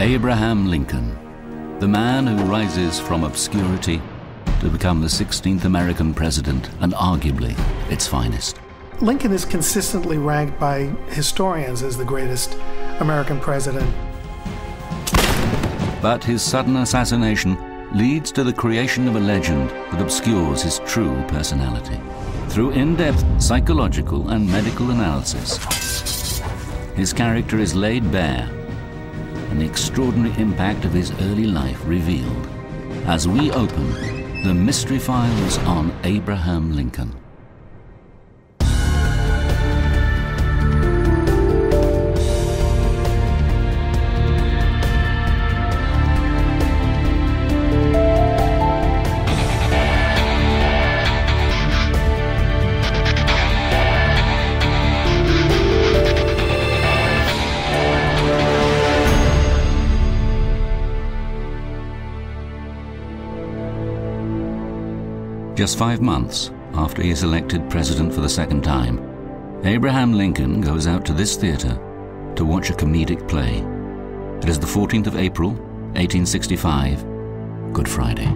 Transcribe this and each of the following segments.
Abraham Lincoln, the man who rises from obscurity to become the 16th American president and arguably its finest. Lincoln is consistently ranked by historians as the greatest American president. But his sudden assassination leads to the creation of a legend that obscures his true personality. Through in-depth psychological and medical analysis, his character is laid bare and the extraordinary impact of his early life revealed as we open the mystery files on Abraham Lincoln. Just 5 months after he is elected president for the second time, Abraham Lincoln goes out to this theater to watch a comedic play. It is the 14th of April, 1865, Good Friday.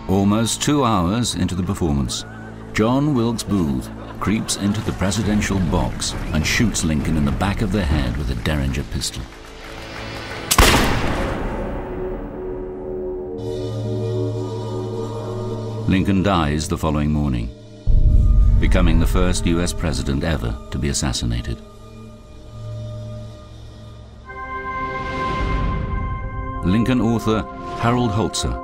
Almost 2 hours into the performance, John Wilkes Booth creeps into the presidential box and shoots Lincoln in the back of the head with a Derringer pistol. Lincoln dies the following morning, becoming the first US president ever to be assassinated. Lincoln author Harold Holzer.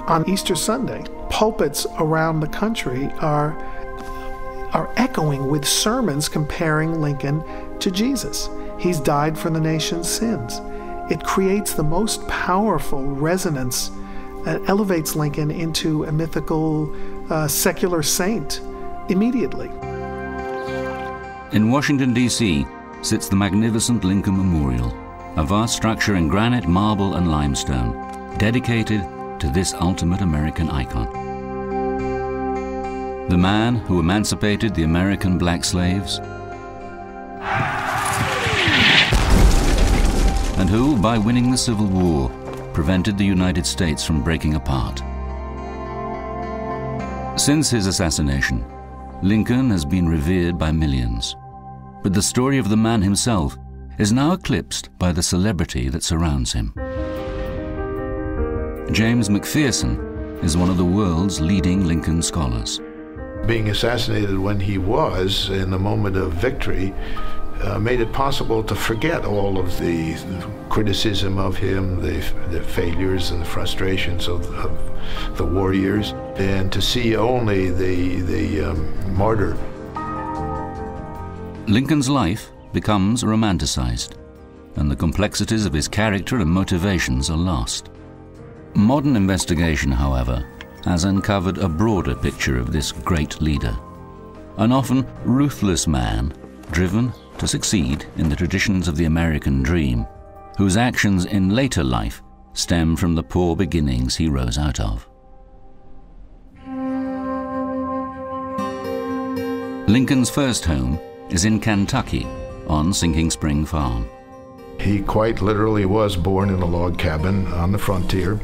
On Easter Sunday, pulpits around the country are echoing with sermons comparing Lincoln to Jesus. He's died for the nation's sins. It creates the most powerful resonance that elevates Lincoln into a mythical, secular saint immediately. In Washington, D.C., sits the magnificent Lincoln Memorial, a vast structure in granite, marble, and limestone, dedicated to this ultimate American icon. The man who emancipated the American black slaves, and who, by winning the Civil War, prevented the United States from breaking apart. Since his assassination, Lincoln has been revered by millions, but the story of the man himself is now eclipsed by the celebrity that surrounds him. James McPherson is one of the world's leading Lincoln scholars. Being assassinated when he was, in a moment of victory, made it possible to forget all of the criticism of him, the failures and the frustrations of the war years, and to see only the martyr. Lincoln's life becomes romanticized, and the complexities of his character and motivations are lost. Modern investigation, however, has uncovered a broader picture of this great leader, an often ruthless man driven to succeed in the traditions of the American dream, whose actions in later life stem from the poor beginnings he rose out of. Lincoln's first home is in Kentucky on Sinking Spring Farm. He quite literally was born in a log cabin on the frontier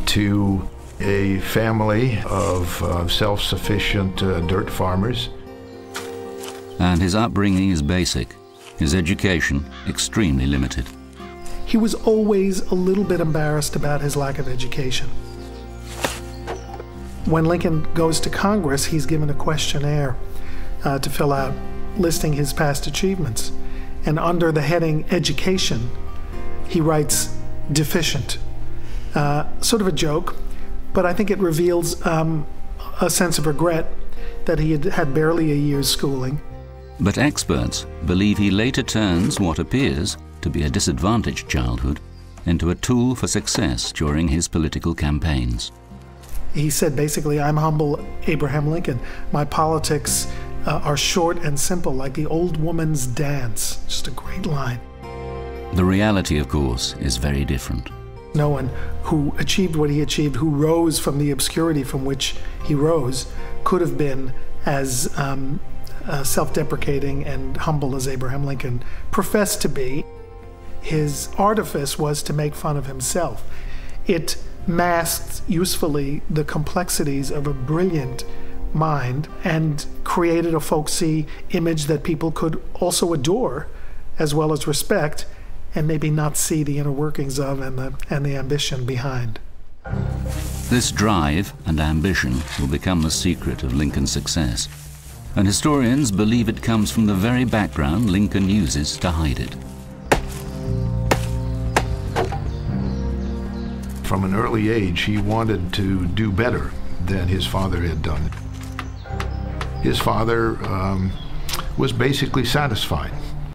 to a family of self-sufficient dirt farmers. And his upbringing is basic, his education extremely limited. He was always a little bit embarrassed about his lack of education. When Lincoln goes to Congress, he's given a questionnaire to fill out, listing his past achievements. And under the heading Education, he writes deficient. Sort of a joke, but I think it reveals a sense of regret that he had had barely a year's schooling. But experts believe he later turns what appears to be a disadvantaged childhood into a tool for success during his political campaigns. He said basically, I'm humble Abraham Lincoln. My politics are short and simple, like the old woman's dance. Just a great line. The reality, of course, is very different. No one who achieved what he achieved, who rose from the obscurity from which he rose, could have been as self-deprecating and humble as Abraham Lincoln professed to be. His artifice was to make fun of himself. It masked usefully the complexities of a brilliant mind and created a folksy image that people could also adore as well as respect, and maybe not see the inner workings of and the ambition behind. This drive and ambition will become the secret of Lincoln's success, and historians believe it comes from the very background Lincoln uses to hide it. From an early age, he wanted to do better than his father had done. His father was basically satisfied